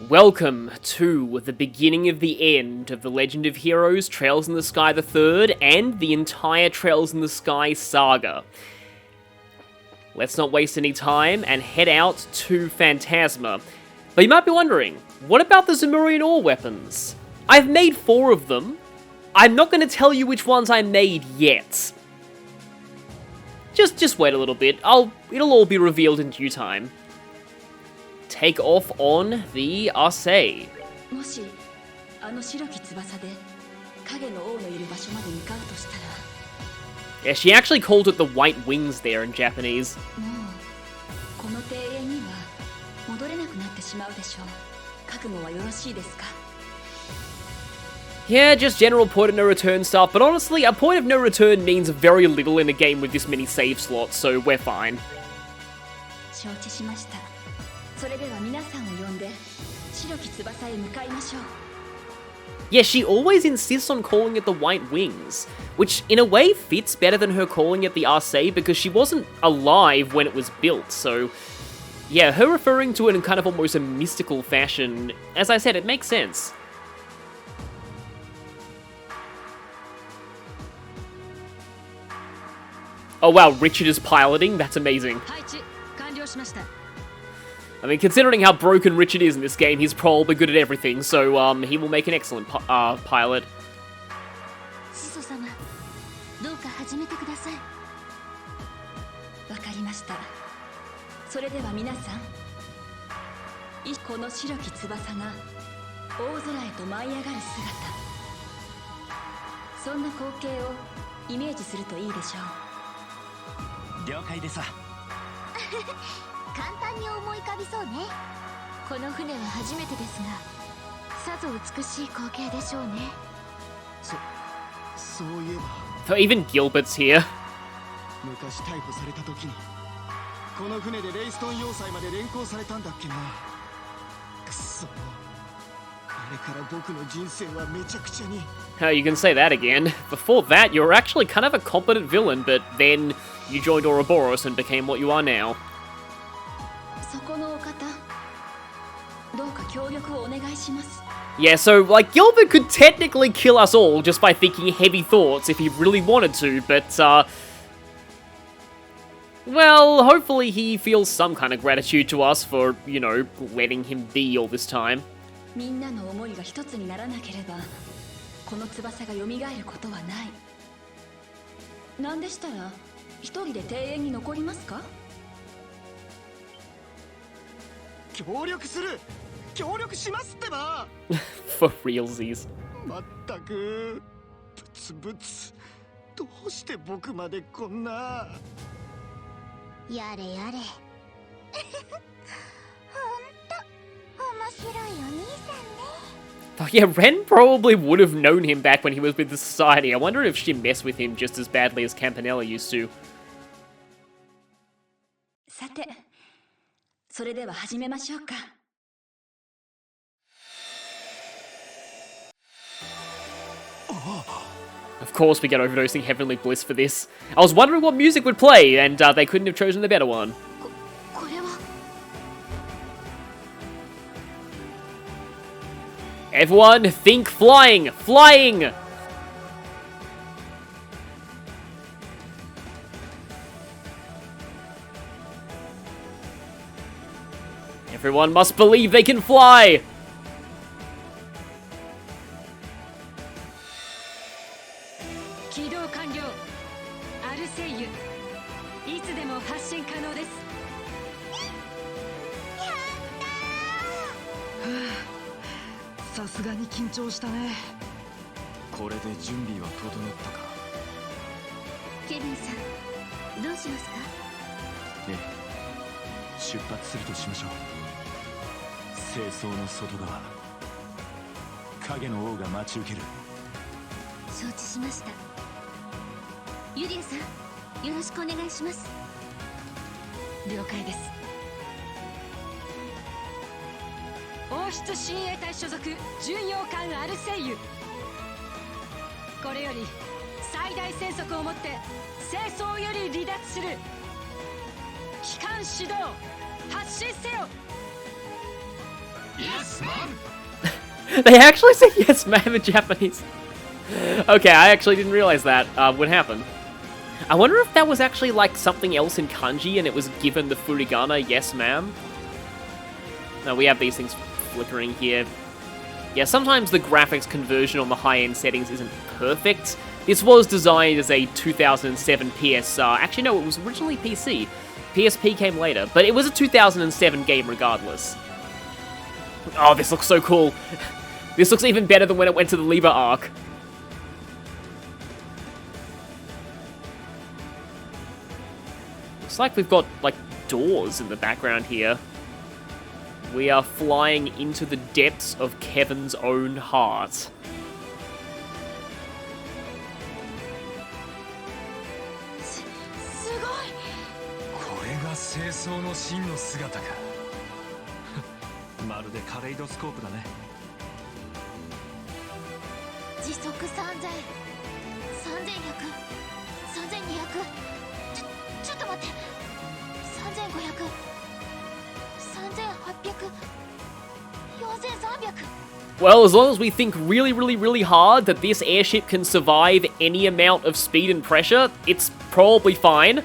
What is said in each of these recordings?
Welcome to the beginning of the end of the Legend of Heroes Trails in the Sky the Third and the entire Trails in the Sky saga. Let's not waste any time and head out to Phantasma. But you might be wondering, what about the Zemurian ore weapons? I've made 4 of them. I'm not going to tell you which ones I made yet. Just wait a little bit. It'll all be revealed in due time. Take off on the Arcee. Yeah, she actually called it the White Wings there in Japanese. Yeah, just general point of no return stuff, but honestly, a point of no return means very little in a game with this many save slots, so we're fine. Yeah, she always insists on calling it the White Wings, which in a way fits better than her calling it the Arcee because she wasn't alive when it was built, so yeah, her referring to it in kind of almost a mystical fashion, as I said, it makes sense. Oh wow, Richard is piloting? That's amazing. I mean, considering how broken Richard is in this game, he's probably good at everything, so he will make an excellent pilot. So even Gilbert's here. You can say that again. Before that, you were actually kind of a competent villain, but then you joined Ouroboros and became what you are now. Yeah, so, like, Gilbert could technically kill us all just by thinking heavy thoughts if he really wanted to, but, well, hopefully he feels some kind of gratitude to us for, you know, letting him be all this time. For realsies. Oh yeah, Ren probably would have known him back when he was with the Society. I wonder if she messed with him just as badly as Campanella used to. Of course we get overdosing Heavenly Bliss for this. I was wondering what music would play, and they couldn't have chosen the better one. Everyone, think flying! Flying! Everyone must believe they can fly! They actually say yes, ma'am in Japanese. Okay, I actually didn't realize that would happen. I wonder if that was actually like something else in kanji and it was given the furigana, yes ma'am. No, we have these things flickering here. Yeah, sometimes the graphics conversion on the high-end settings isn't perfect. This was designed as a 2007 PS... actually, no, it was originally PC. PSP came later, but it was a 2007 game regardless. Oh, this looks so cool. This looks even better than when it went to the Liber arc. Looks like we've got, like, doors in the background here. We are flying into the depths of Kevin's own heart. Well, as long as we think really, really, really hard that this airship can survive any amount of speed and pressure, it's probably fine.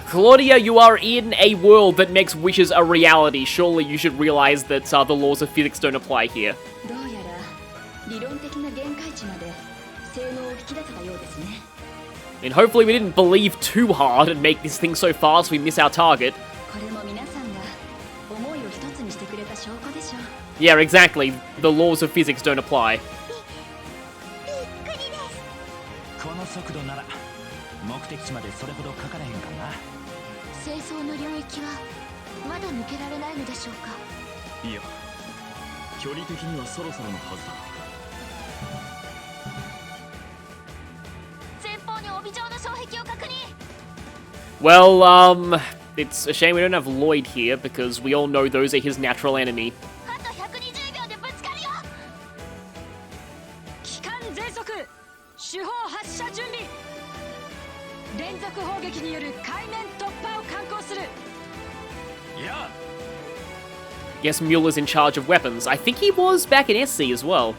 Claudia, you are in a world that makes wishes a reality. Surely you should realize that the laws of physics don't apply here. And hopefully we didn't believe too hard and make this thing so fast we miss our target. Yeah, exactly. The laws of physics don't apply. Well, it's a shame we don't have Lloyd here, because we all know those are his natural enemy. Guess Mueller's in charge of weapons. I think he was back in SC as well.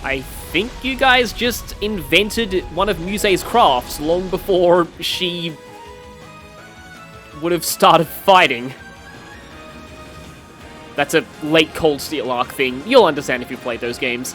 I think you guys just invented one of Muse's crafts long before she would have started fighting. That's a late Cold Steel arc thing. You'll understand if you played those games.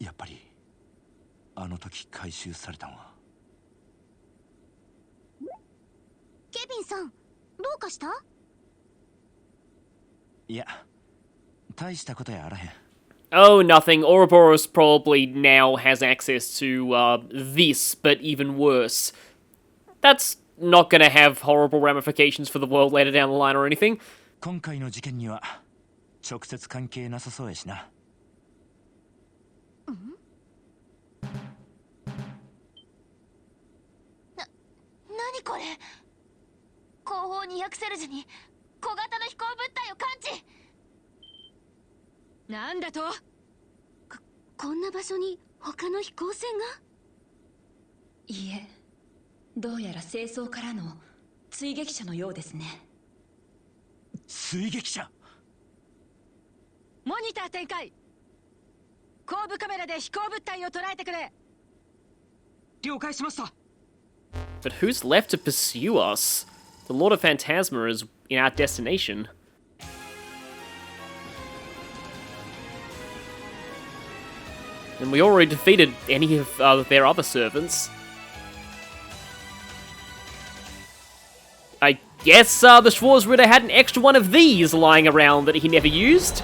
やっぱりあの時回収されたのは。ケビンさん、どうかした？いや、大したことやあらへん。 Oh, nothing. Ouroboros probably now has access to, this, but even worse. That's not gonna have horrible ramifications for the world later down the line or anything. 今回の事件には直接関係なさそうやしな。何これ？後方200セルジュに小型の飛行物体を感知。なんだと？こんな場所に他の飛行船が？いいえ、どうやら清掃からの追撃者のようですね。追撃者？モニター展開。後部カメラで飛行物体を捉えてくれ。了解しました。But who's left to pursue us? The Lord of Phantasma is in our destination. And we already defeated any of their other servants. I guess the Schwarzritter had an extra one of these lying around that he never used.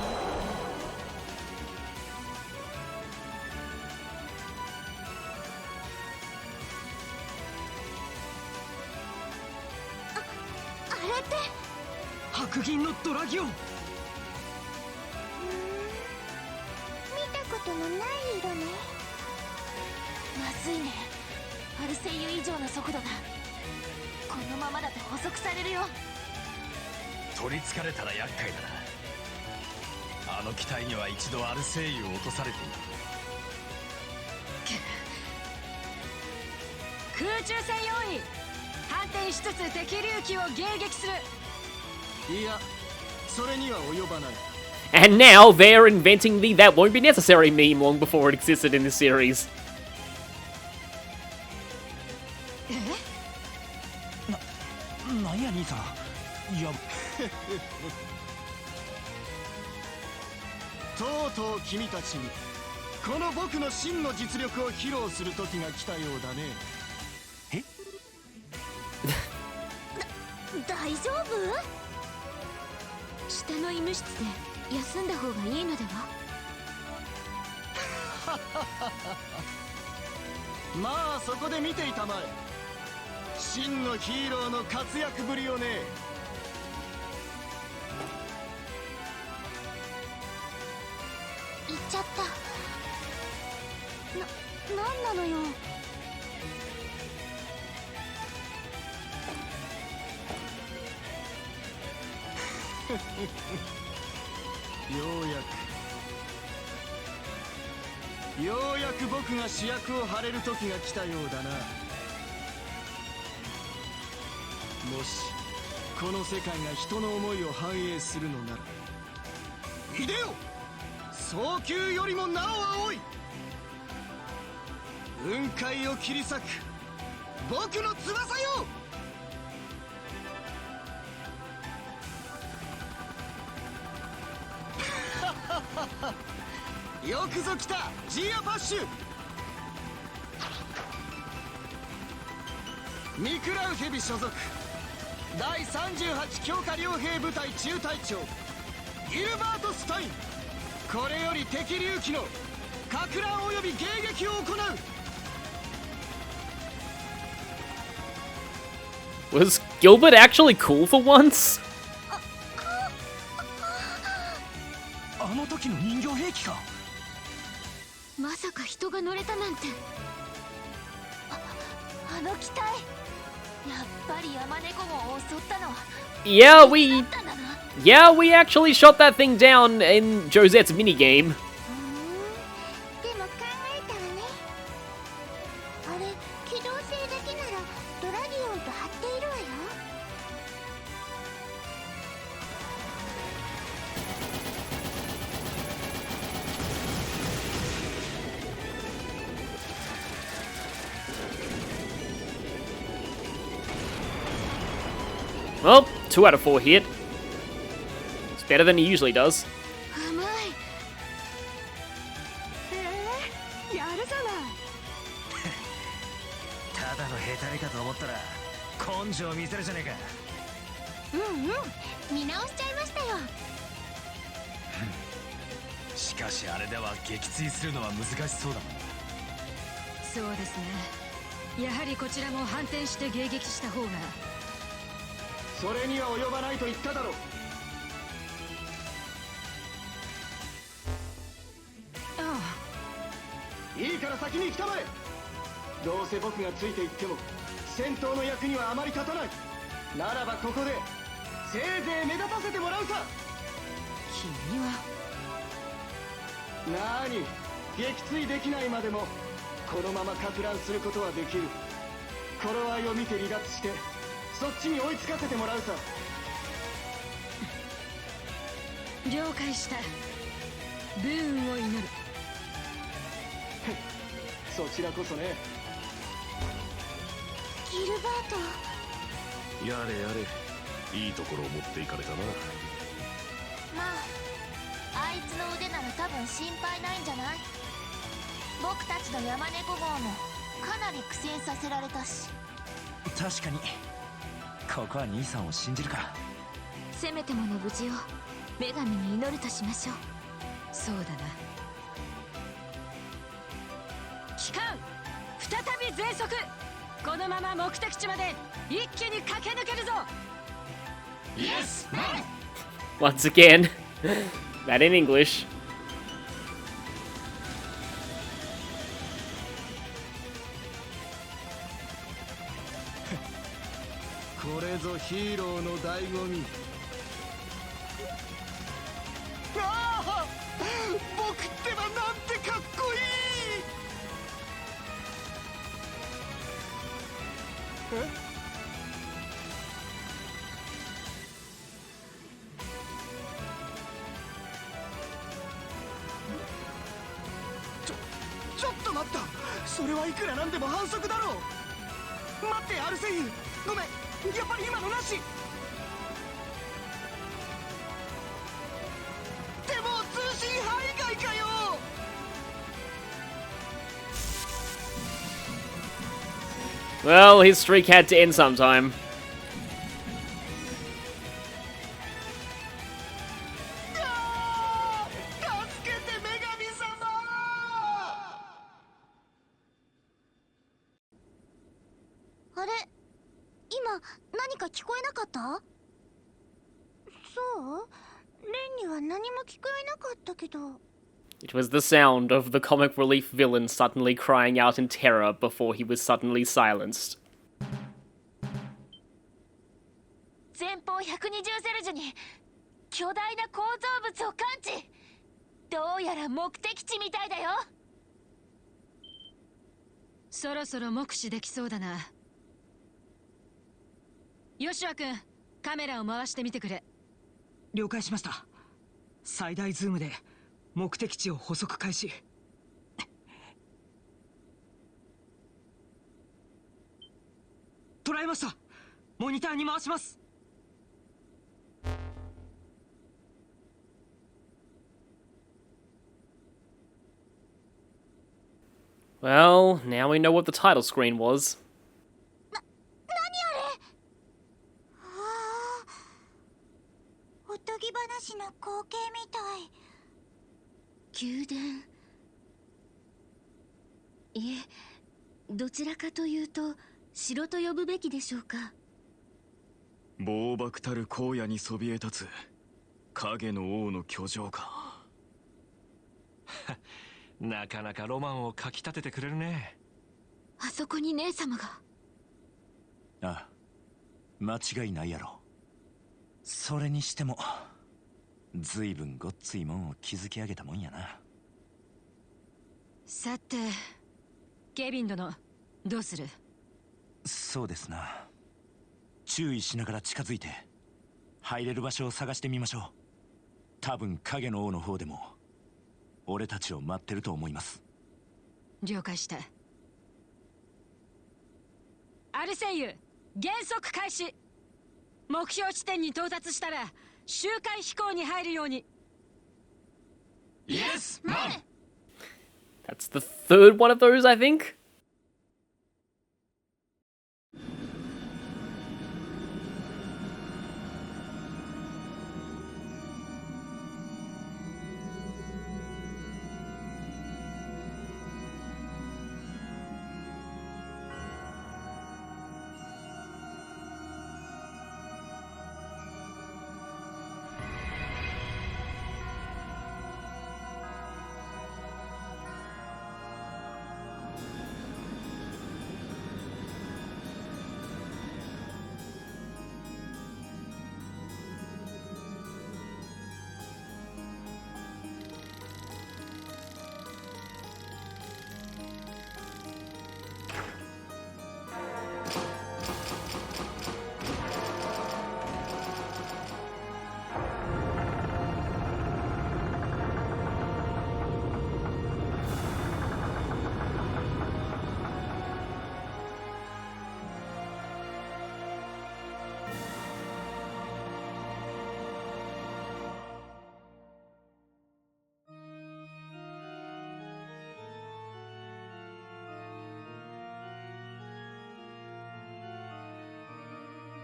And now they're inventing the "that won't be necessary" meme long before it existed in this series. なんや兄さん。いやとうとう君たちにこの僕の真の実力を披露する時が来たようだね。え？大丈夫？下の医務室で休んだ方がいいのでは？まあそこで見ていたまえ。真のヒーローの活躍ぶりをね。行っちゃった。なんなのよ。ようやく僕が主役を張れる時が来たようだな。もしこの世界が人の思いを反映するのなら、いでよ、早急よりもなお青い雲海を切り裂く僕の翼よ。よくぞ来たジーアパッシュ。ミクラウヘビ所属第38強化両兵部隊中隊長ギルバート・スタイン。これより敵竜騎のか乱及び迎撃を行う。Was Gilbert actually cool for once? あの時の人形兵器か。まさか人が乗れたなんて。あの機体、やっぱり山猫も襲ったのは。Yeah, we actually shot that thing down in Josette's minigame. でも考えたらね、あれ機動性だけならドラディオンと張っているわよ。Well, 2 out of 4 hit. It's better than he usually does. 甘い。やるじゃない。ただのヘタレかと思ったら根性見せるじゃねえか。見直しちゃいましたよ。しかしあれでは撃墜するのは難しそうだ。そうですね。やはりこちらも反転して迎撃した方が。それには及ばないと言っただろう。あいいから先に来たまえ。どうせ僕がついていっても戦闘の役にはあまり立たない。ならばここでせいぜい目立たせてもらうさ。君は。なーに、撃墜できないまでもこのままか乱することはできる。頃合いを見て離脱してそっちに追いつかせてもらうさ。了解した。ブーンを祈る。そちらこそね。ギルバート。やれやれ、いいところを持っていかれたな。まああいつの腕なら多分心配ないんじゃない。僕たちの山猫号もかなり苦戦させられたし。確かに。ここは兄さんを信じるか。せめてもの無事を女神に祈るとしましょう。そうだな。機関再び全速。このまま目的地まで一気に駆け抜けるぞ。イエスマン。 Once again, that in English. これぞヒーローの醍醐味。ああ、僕ってばなんてかっこいい。ちょっと待った。それはいくらなんでも反則だろう。待ってアルセイユ、ごめん、やっぱり今のなし。でも通信範囲外かよ。Well, his streak had to end sometime. 助けて女神様。あれ、今何か聞こえなかった？そう？レンには何も聞こえなかったけど。It was the sound of the comic relief villain suddenly crying out in terror before he was suddenly silenced. 前方120セルジュに巨大な構造物を感知。どうやら目的地みたいだよ。そろそろ目視できそうだな。ヨシュア君、カメラを回してみてくれ。了解しました。最大ズームで目的地を捕捉開始。捉えました。モニターに回します。Well, now we know what the title screen was. 何あれ。おとぎ話の光景みたい。宮殿。いえ、どちらかというと城と呼ぶべきでしょうか。暴漠たる荒野にそびえ立つ影の王の居城か。なかなかロマンをかきたててくれるね。あそこに姉様が。ああ、間違いないやろ。それにしてもずいぶんごっついもんを築き上げたもんやな。さて、ケビン殿、どうする？そうですな。注意しながら近づいて入れる場所を探してみましょう。多分影の王の方でも俺たちを待ってると思います。了解した。アルセイユ、減速開始。目標地点に到達したら周回飛行に入るように。イエスマン。That's the third one of those, I think.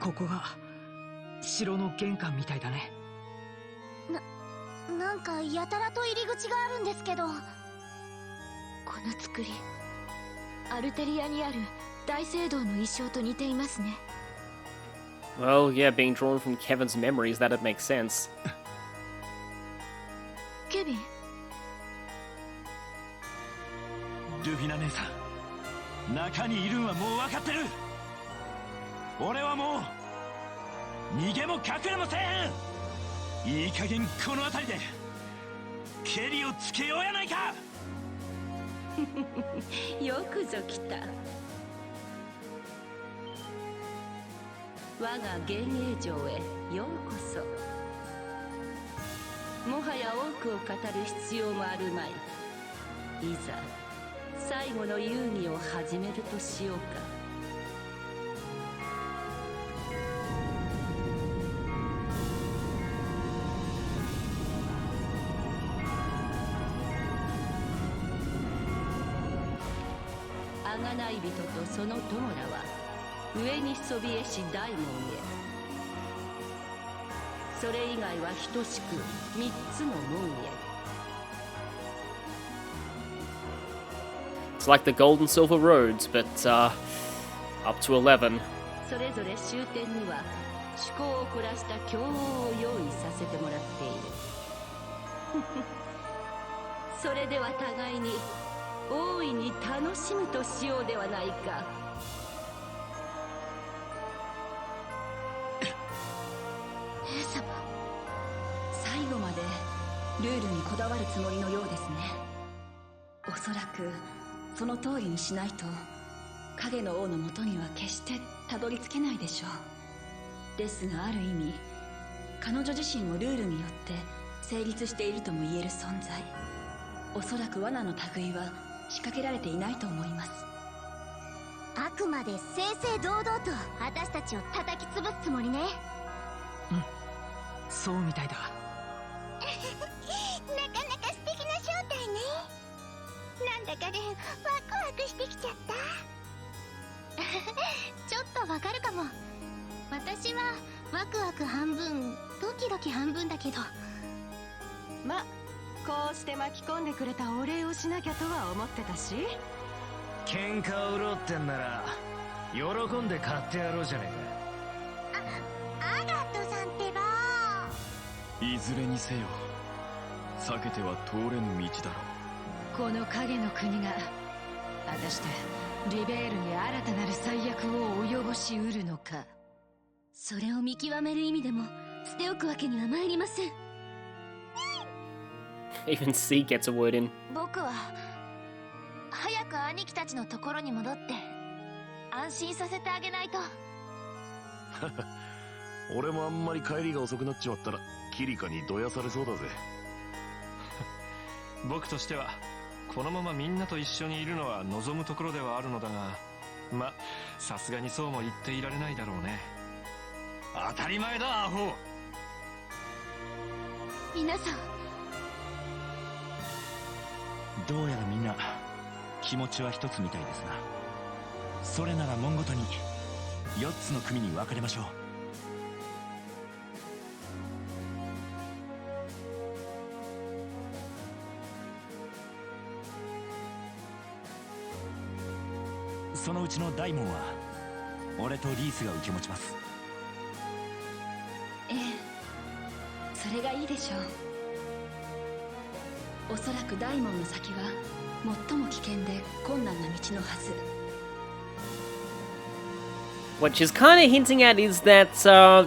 ここが城の玄関みたいだね。なんかやたらと入り口があるんですけど、この作りアルテリアにある大聖堂の衣装と似ていますね。 Well, yeah, being drawn from Kevin's memories, that'd make sense. ケビン、ルフィナ姉さん、中にいるんはもう分かってる。俺はもう逃げも隠れもせん。いい加減この辺りでケリをつけようやないか。よくぞ来た。我が幻影城へようこそ。もはや多くを語る必要もあるまい。いざ最後の遊戯を始めるとしようか。贖い人とその友らは上にそびえし大門へ。それ以外は等しく3つの門へ。It's like the gold and silver roads, but up to 11. それぞれ終点には趣向を凝らした経王を用意させてもらっている。それでは互いに大いに楽しむとしようではないか。姉様、最後までルールにこだわるつもりのようですね。おそらくその通りにしないと影の王のもとには決してたどり着けないでしょう。ですがある意味彼女自身もルールによって成立しているとも言える存在。おそらく罠の類は仕掛けられていないと思います。あくまで正々堂々と私たちを叩き潰すつもりね。うん、そうみたいだ。なかなか素敵な正体ね。なんだかね、ワクワクしてきちゃった。ちょっとわかるかも。私はワクワク半分ドキドキ半分だけど、ま、こうして巻き込んでくれたお礼をしなきゃとは思ってたし。喧嘩を売ろうってんなら喜んで買ってやろうじゃねえアガットさんってば。いずれにせよ避けては通れぬ道だろこの影の国が果たしてリベールに新たなる最悪を及ぼしうるのか。それを見極める意味でも捨ておくわけには参りません。Even C gets a word in. 僕は早く兄貴たちのところに戻って安心させてあげないと。俺もあんまり帰りが遅くなっちまったらキリカにどやされそうだぜ。僕としてはこのままみんなと一緒にいるのは望むところではあるのだが、ま、さすがにそうも言っていられないだろうね。当たり前だアホ。皆さん、どうやらみんな気持ちは一つみたいですな。それなら門ごとに4つの組に分かれましょう。そのうちの大門は俺とリースが受け持ちます。ええ、それがいいでしょう。おそらく大門の先は最も危険で困難な道のはず。 What she's kind of hinting at is that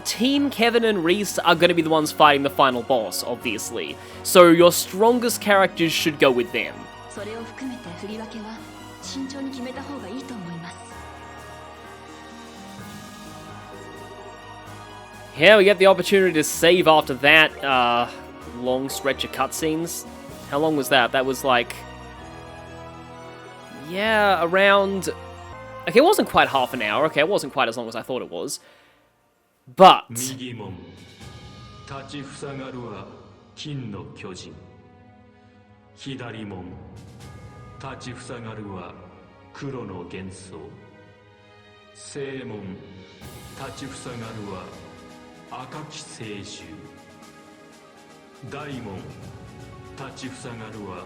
Team Kevin and Reese are going to be the ones fighting the final boss, obviously. So your strongest characters should go with them. それを含めて振り分けは慎重に決めた方がいいと思います。 Yeah, we get the opportunity to save after that long stretch of cutscenes. How long was that? That was like... yeah, around... okay, it wasn't quite half an hour. Okay, it wasn't quite as long as I thought it was. But... 右門立ちふさがるは金の巨人。左門立ちふさがるは黒の幻想。正門立ちふさがるは赤き聖獣。大門立ちふさがるは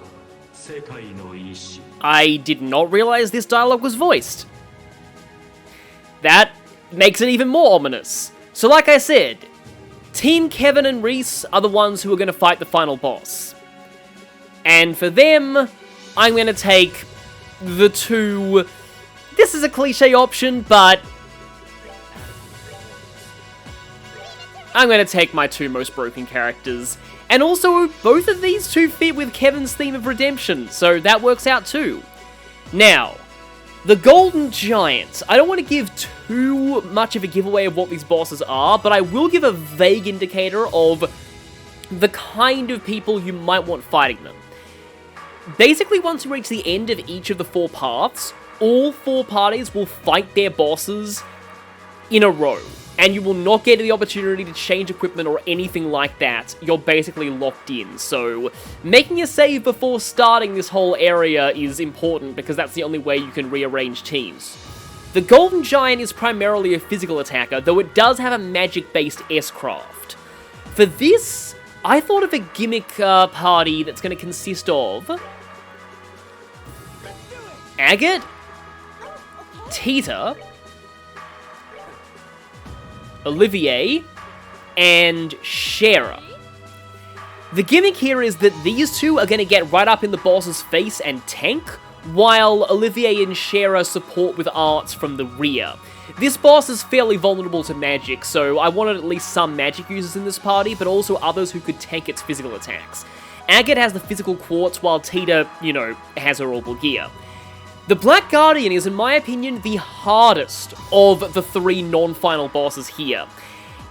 世界の意志。 I did not realize this dialogue was voiced. That makes it even more ominous. So like I said, Team Kevin and Reese are the ones who are going to fight the final boss. And for them, I'm going to take the two... this is a cliche option, but... I'm going to take my two most broken characters. And also, both of these two fit with Kevin's theme of redemption, so that works out too. Now, the Golden Giant. I don't want to give too much of a giveaway of what these bosses are, but I will give a vague indicator of the kind of people you might want fighting them. Basically, once you reach the end of each of the 4 paths, all 4 parties will fight their bosses in a row. And you will not get the opportunity to change equipment or anything like that. You're basically locked in. So, making a save before starting this whole area is important because that's the only way you can rearrange teams. The Golden Giant is primarily a physical attacker, though it does have a magic-based S-craft. For this, I thought of a gimmick party that's going to consist of Agate, Tita, Olivier, and Shera. The gimmick here is that these two are going to get right up in the boss's face and tank, while Olivier and Shera support with arts from the rear. This boss is fairly vulnerable to magic, so I wanted at least some magic users in this party, but also others who could tank its physical attacks. Agate has the physical quartz, while Tita, you know, has her orbital gear. The Black Guardian is, in my opinion, the hardest of the 3 non-final bosses here.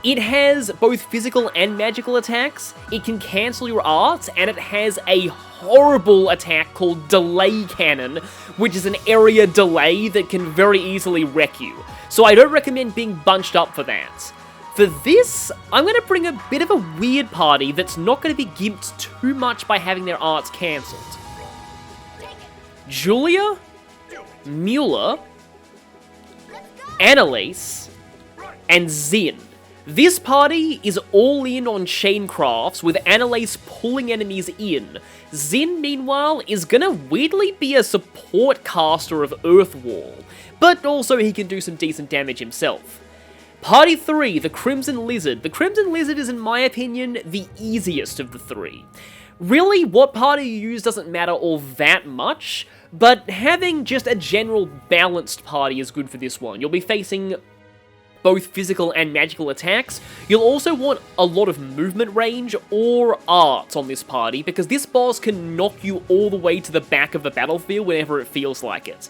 It has both physical and magical attacks, it can cancel your arts, and it has a horrible attack called Delay Cannon, which is an area delay that can very easily wreck you. So I don't recommend being bunched up for that. For this, I'm going to bring a bit of a weird party that's not going to be gimped too much by having their arts cancelled. Julia, Mueller, Annalise, and Zin. This party is all in on chain crafts, with Annalise pulling enemies in. Zin, meanwhile, is gonna weirdly be a support caster of Earth Wall, but also he can do some decent damage himself. Party 3, the Crimson Lizard. The Crimson Lizard is, in my opinion, the easiest of the 3. Really, what party you use doesn't matter all that much, but having just a general balanced party is good for this one. You'll be facing both physical and magical attacks. You'll also want a lot of movement range or arts on this party, because this boss can knock you all the way to the back of the battlefield whenever it feels like it.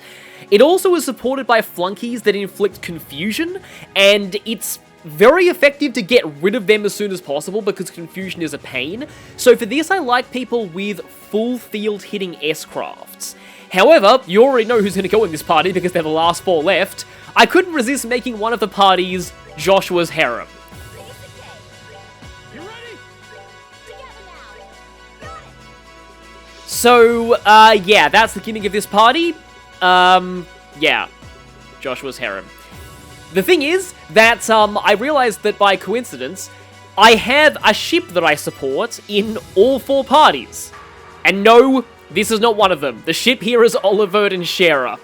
It also is supported by flunkies that inflict confusion, and it's very effective to get rid of them as soon as possible because confusion is a pain. So for this, I like people with full field hitting S-crafts. However, you already know who's going to go in this party because they're the last 4 left. I couldn't resist making one of the parties Joshua's Harem. So, yeah, that's the beginning of this party. Yeah, Joshua's harem. The thing is that, I realized that by coincidence, I have a ship that I support in all 4 parties. And no, this is not one of them. The ship here is Olivert and Shera.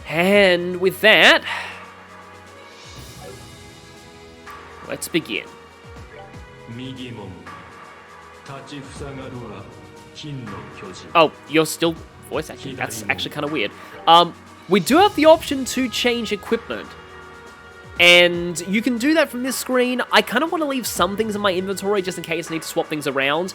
And with that, let's begin. Oh, you're still voice acting? That's actually kind of weird. We do have the option to change equipment. And you can do that from this screen. I kind of want to leave some things in my inventory just in case I need to swap things around.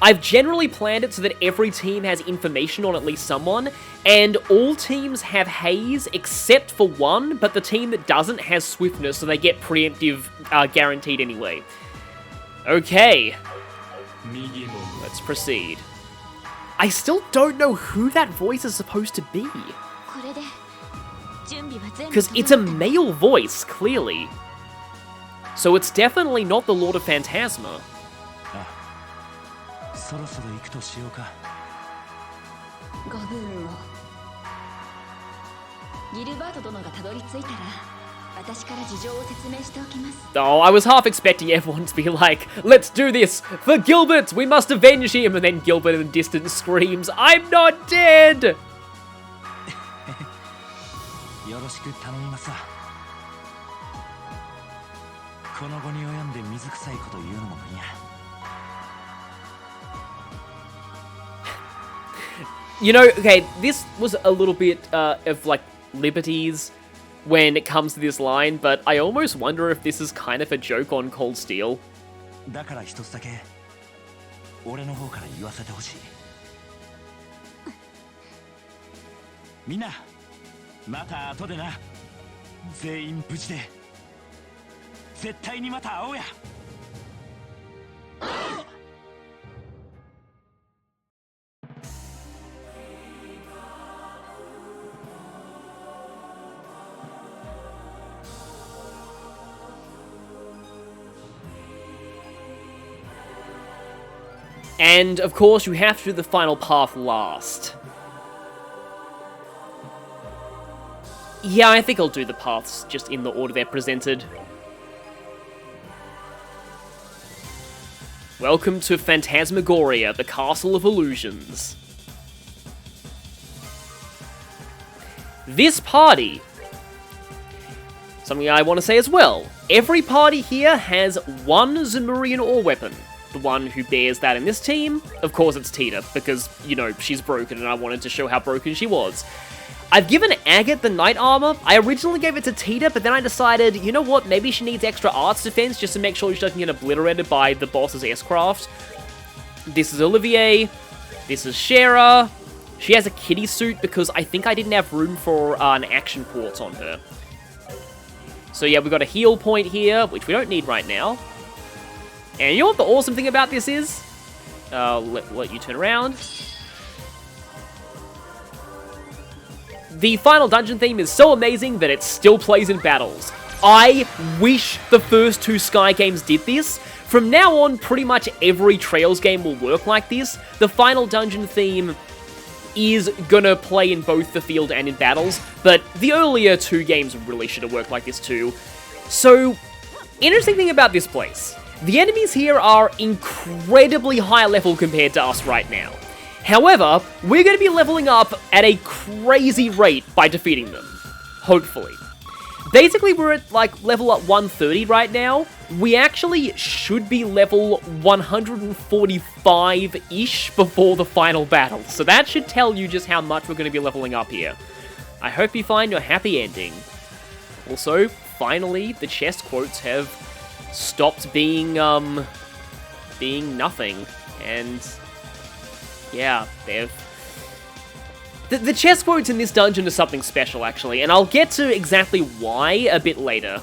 I've generally planned it so that every team has information on at least someone, and all teams have haze except for one, but the team that doesn't has swiftness, so they get preemptive guaranteed anyway. Okay. Let's proceed. I still don't know who that voice is supposed to be. Because it's a male voice, clearly. So it's definitely not the Lord of Phantasma. Oh, I was half expecting everyone to be like, let's do this! For Gilbert! We must avenge him! And then Gilbert in the distance screams, I'm not dead! You know, okay, this was a little bit of, like, liberties when it comes to this line, but I almost wonder if this is kind of a joke on Cold Steel. And, of course, you have to do the final path last. Yeah, I think I'll do the paths just in the order they're presented. Welcome to Phantasmagoria, the Castle of Illusions. This party, something I want to say as well, every party here has one Zemurian ore weapon. The one who bears that in this team, of course it's Tita, because, you know, she's broken and I wanted to show how broken she was. I've given Agate the Knight Armor. I originally gave it to Tita, but then I decided, you know what, maybe she needs extra arts defense just to make sure she doesn't get obliterated by the boss's S-Craft. This is Olivier. This is Shera. She has a kitty suit because I think I didn't have room for an action port on her. So yeah, we've got a heal point here, which we don't need right now. And you know what the awesome thing about this is? Let you turn around. The final dungeon theme is so amazing that it still plays in battles. I wish the first 2 Sky games did this. From now on, pretty much every Trails game will work like this. The final dungeon theme is gonna play in both the field and in battles, but the earlier 2 games really should have worked like this too. So, interesting thing about this place. The enemies here are incredibly high level compared to us right now. However, we're going to be leveling up at a crazy rate by defeating them. Hopefully. Basically, we're at, like, level up 130 right now. We actually should be level 145-ish before the final battle. So that should tell you just how much we're going to be leveling up here. I hope you find your happy ending. Also, finally, the chest quotes have stopped being nothing, and yeah, they've... The chest quotes in this dungeon are something special, actually, and I'll get to exactly why a bit later.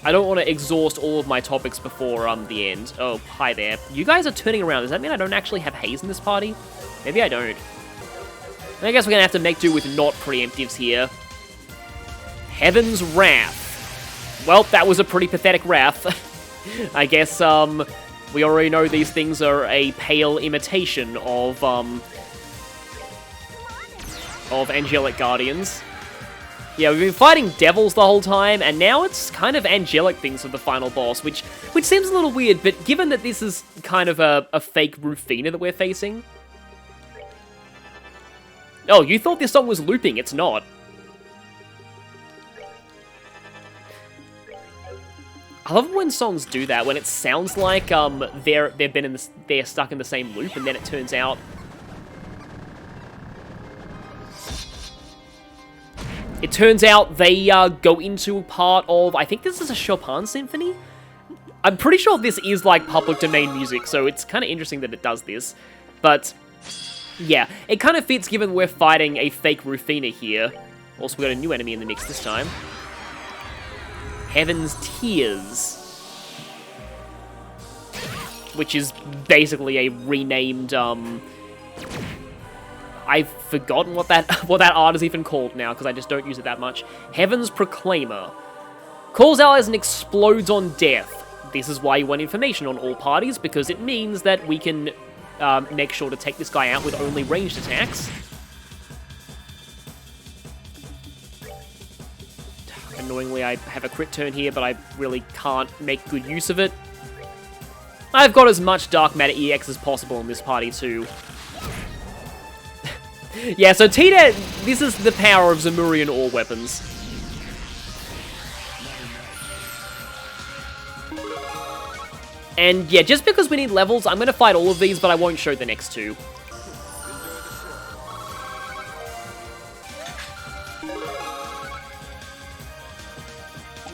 I don't want to exhaust all of my topics before the end. Oh, hi there. You guys are turning around. Does that mean I don't actually have haze in this party? Maybe I don't. I guess we're gonna have to make do with not preemptives here. Heaven's Wrath. Well, that was a pretty pathetic wrath. I guess, We already know these things are a pale imitation of angelic guardians. Yeah, we've been fighting devils the whole time, and now it's kind of angelic things for the final boss, which seems a little weird, but given that this is kind of a fake Rufina that we're facing... Oh, you thought this song was looping, it's not. I love when songs do that, when it sounds like they're stuck in the same loop, and then it turns out... It turns out they go into a part of... I think this is a Chopin symphony? I'm pretty sure this is like public domain music, so it's kind of interesting that it does this. But, yeah, it kind of fits given we're fighting a fake Rufina here. Also, we got a new enemy in the mix this time. Heaven's Tears. Which is basically a renamed, I've forgotten what that art is even called now, because I just don't use it that much. Heaven's Proclaimer. Calls allies and explodes on death. This is why you want information on all parties, because it means that we can make sure to take this guy out with only ranged attacks. Annoyingly, I have a crit turn here, but I really can't make good use of it. I've got as much Dark Matter EX as possible in this party, too. Yeah, so Tita, this is the power of Zemurian ore weapons. And yeah, just because we need levels, I'm going to fight all of these, but I won't show the next two.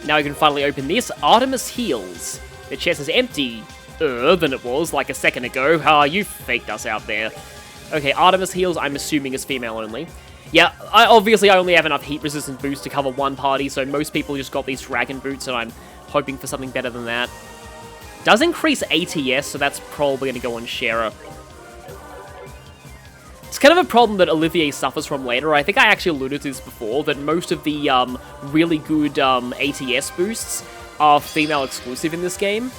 Now we can finally open this. Artemis Heals. The chest is empty than it was like a second ago. You faked us out there. Okay, Artemis Heals, I'm assuming is female only. Yeah, obviously I only have enough heat resistant boots to cover one party, so most people just got these dragon boots, and I'm hoping for something better than that. Does increase ATS, so that's probably going to go on Shera. It's kind of a problem that Olivier suffers from later. I think I actually alluded to this before, that most of the really good ATS boosts are female exclusive in this game.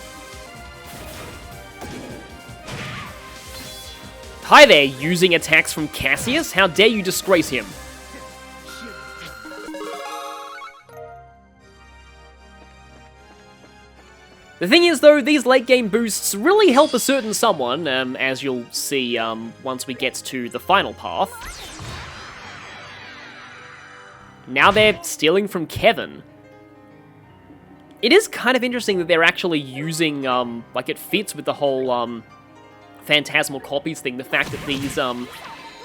Hi there, using attacks from Cassius? How dare you disgrace him? The thing is, though, these late-game boosts really help a certain someone, as you'll see once we get to the final path. Now they're stealing from Kevin. It is kind of interesting that they're actually using, like, it fits with the whole, Phantasmal copies thing, the fact that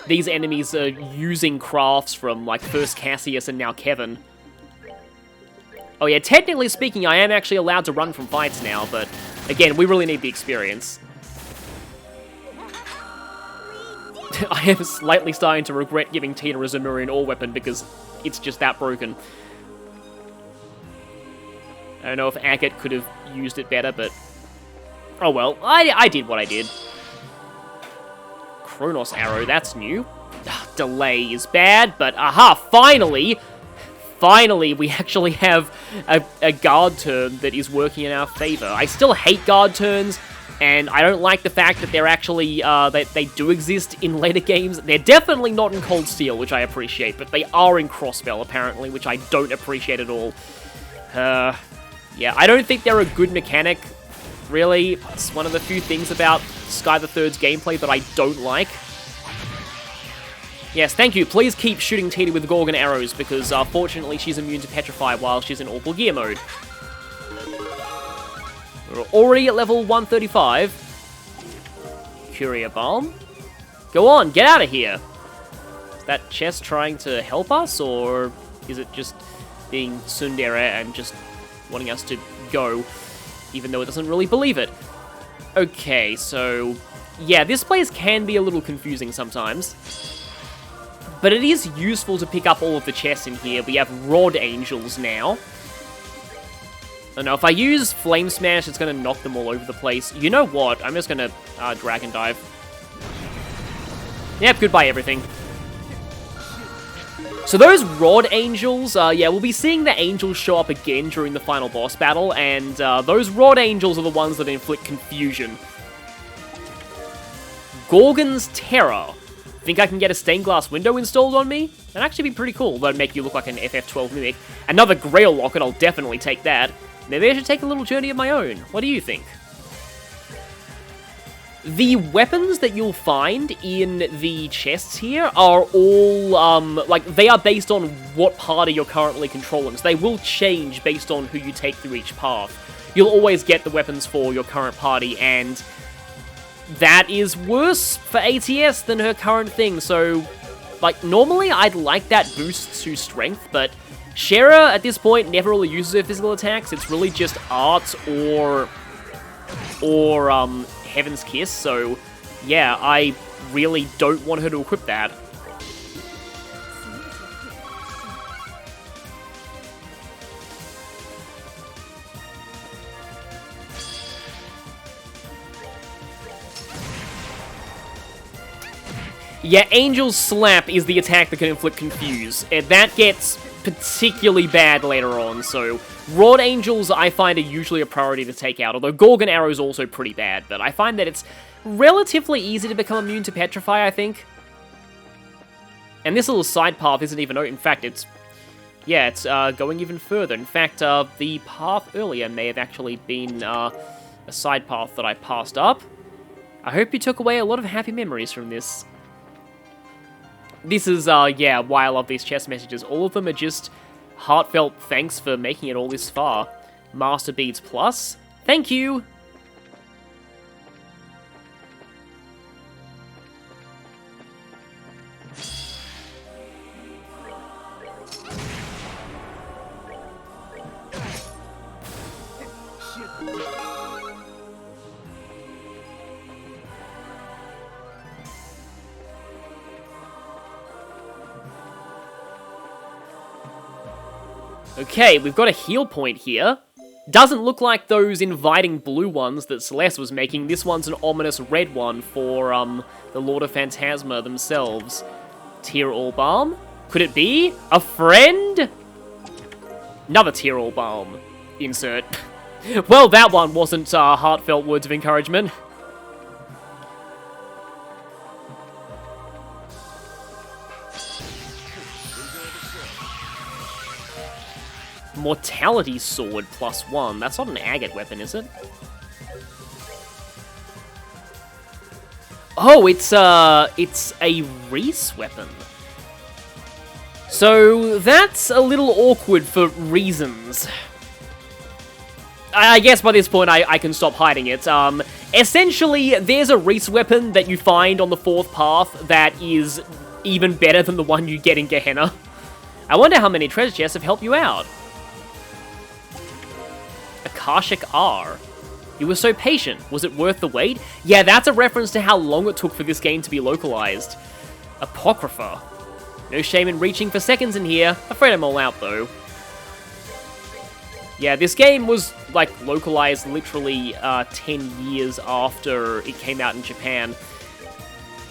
these enemies are using crafts from, like, first Cassius and now Kevin. Oh yeah, technically speaking, I am actually allowed to run from fights now, but again, we really need the experience. I am slightly starting to regret giving Tina a Zemurian ore weapon because it's just that broken. I don't know if Agate could have used it better, but oh well, I did what I did. Kronos Arrow, that's new. Delay is bad, but aha, finally! Finally, we actually have a guard turn that is working in our favor. I still hate guard turns, and I don't like the fact that they're actually, they do exist in later games. They're definitely not in Cold Steel, which I appreciate, but they are in Crossbell, apparently, which I don't appreciate at all. Yeah, I don't think they're a good mechanic, really. It's one of the few things about Sky the Third's gameplay that I don't like. Yes, thank you. Please keep shooting Tita with Gorgon arrows, because fortunately she's immune to Petrify while she's in Awful Gear mode. We're already at level 135. Courier Balm. Go on, get out of here! Is that chest trying to help us, or is it just being tsundere and just wanting us to go, even though it doesn't really believe it? Okay, so yeah, this place can be a little confusing sometimes. But it is useful to pick up all of the chests in here. We have Rod Angels now. I know if I use Flame Smash, it's going to knock them all over the place. You know what? I'm just going to Dragon Dive. Yep, goodbye everything. So those Rod Angels, yeah, we'll be seeing the Angels show up again during the final boss battle, and those Rod Angels are the ones that inflict confusion. Gorgon's Terror. Think I can get a stained glass window installed on me? That'd actually be pretty cool. That'd make you look like an FF12 mimic. Another Grail Locket, I'll definitely take that. Maybe I should take a little journey of my own. What do you think? The weapons that you'll find in the chests here are all, like, they are based on what party you're currently controlling. So they will change based on who you take through each path. You'll always get the weapons for your current party, and that is worse for ATS than her current thing. So, like, normally I'd like that boost to strength, but Shera, at this point, never really uses her physical attacks. It's really just Art or Heaven's Kiss, so yeah, I really don't want her to equip that. Yeah, Angel's Slap is the attack that can inflict Confuse, and that gets particularly bad later on, so Rod Angels I find are usually a priority to take out, although Gorgon Arrow is also pretty bad, but I find that it's relatively easy to become immune to Petrify, I think. And this little side path isn't even, in fact, it's going even further. In fact, the path earlier may have actually been a side path that I passed up. I hope you took away a lot of happy memories from this. This is, yeah, why I love these chest messages. All of them are just heartfelt thanks for making it all this far. Master Beads Plus, thank you! Okay, we've got a heal point here. Doesn't look like those inviting blue ones that Celeste was making. This one's an ominous red one for, the Lord of Phantasma themselves. Tear All Balm? Could it be? A friend? Another Tear All Balm. Insert. Well, that one wasn't, heartfelt words of encouragement. Mortality Sword +1. That's not an agate weapon, is it? Oh, it's a Reese weapon. So that's a little awkward for reasons. I guess by this point I can stop hiding it. Essentially, there's a Reese weapon that you find on the 4th path that is even better than the one you get in Gehenna. I wonder how many treasure chests have helped you out. Akashic R. You were so patient. Was it worth the wait? Yeah, that's a reference to how long it took for this game to be localized. Apocrypha. No shame in reaching for seconds in here. Afraid I'm all out, though. Yeah, this game was, like, localized literally 10 years after it came out in Japan.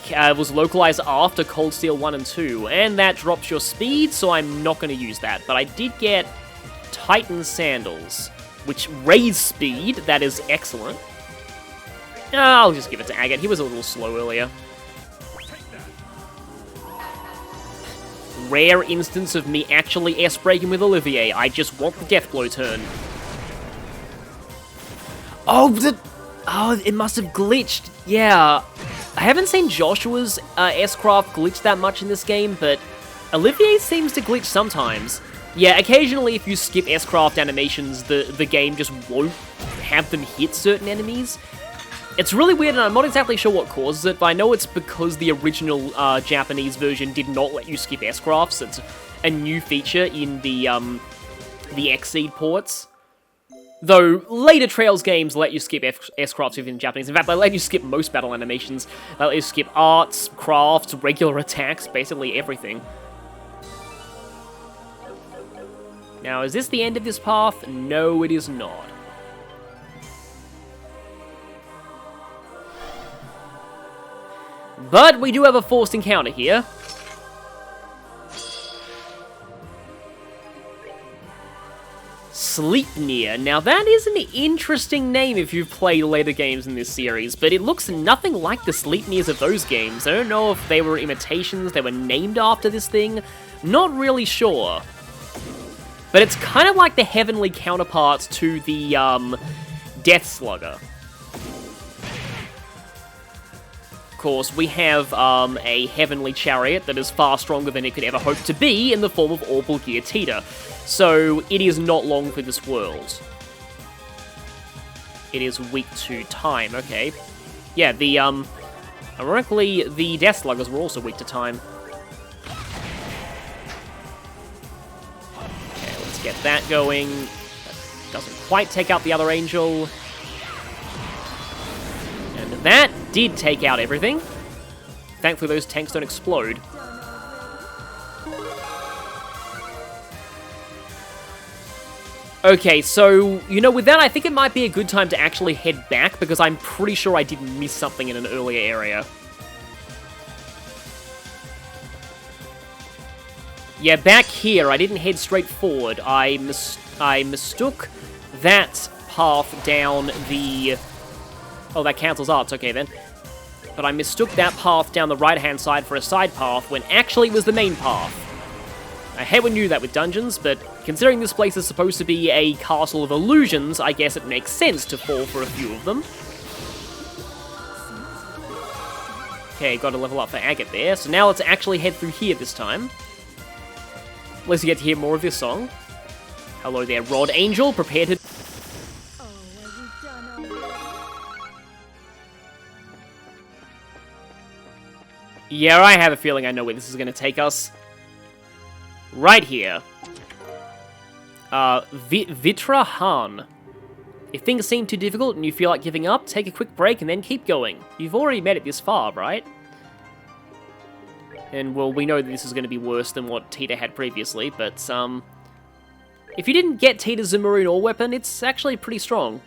It was localized after Cold Steel 1 and 2, and that drops your speed, so I'm not going to use that. But I did get Titan Sandals, which raise speed. That is excellent. I'll just give it to Agate. He was a little slow earlier. Rare instance of me actually S-breaking with Olivier. I just want the death blow turn. Oh, it must have glitched. Yeah. I haven't seen Joshua's S-craft glitch that much in this game, but Olivier seems to glitch sometimes. Yeah, occasionally if you skip S-craft animations, the game just won't have them hit certain enemies. It's really weird, and I'm not exactly sure what causes it, but I know it's because the original Japanese version did not let you skip S-crafts. It's a new feature in the Xseed ports. Though, later Trails games let you skip S-crafts within Japanese. In fact, they let you skip most battle animations. They let you skip arts, crafts, regular attacks, basically everything. Now, is this the end of this path? No, it is not. But we do have a forced encounter here. Sleipnir. Now that is an interesting name if you've played later games in this series, but it looks nothing like the Sleipnirs of those games. I don't know if they were imitations, they were named after this thing, not really sure. But it's kind of like the heavenly counterparts to the, Death Slugger. Of course, we have, a heavenly chariot that is far stronger than it could ever hope to be in the form of Orbalgear Tita. So, it is not long for this world. It is weak to time, okay. Yeah, the, ironically, the Death Sluggers were also weak to time. Get that going. That doesn't quite take out the other angel. And that did take out everything. Thankfully those tanks don't explode. Okay, so, you know, with that I think it might be a good time to actually head back, because I'm pretty sure I did miss something in an earlier area. Yeah, back here, I didn't head straight forward. I mistook that path down the... Oh, that cancels arts, okay then. But I mistook that path down the right-hand side for a side path, when actually it was the main path. I hate when you do that with dungeons, but considering this place is supposed to be a castle of illusions, I guess it makes sense to fall for a few of them. Okay, got to level up for Agate there, so now let's actually head through here this time. At least you get to hear more of this song. Hello there, Rod Angel, prepare to... Yeah, I have a feeling I know where this is going to take us. Right here. Vitra Han. If things seem too difficult and you feel like giving up, take a quick break and then keep going. You've already made it this far, right? And, well, we know that this is going to be worse than what Tita had previously, but, if you didn't get Tita's Zamoon Ore weapon, it's actually pretty strong.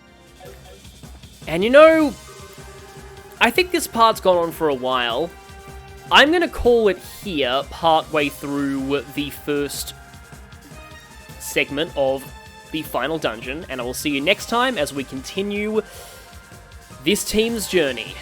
And, you know, I think this part's gone on for a while. I'm going to call it here, partway through the first segment of the final dungeon, and I will see you next time as we continue this team's journey.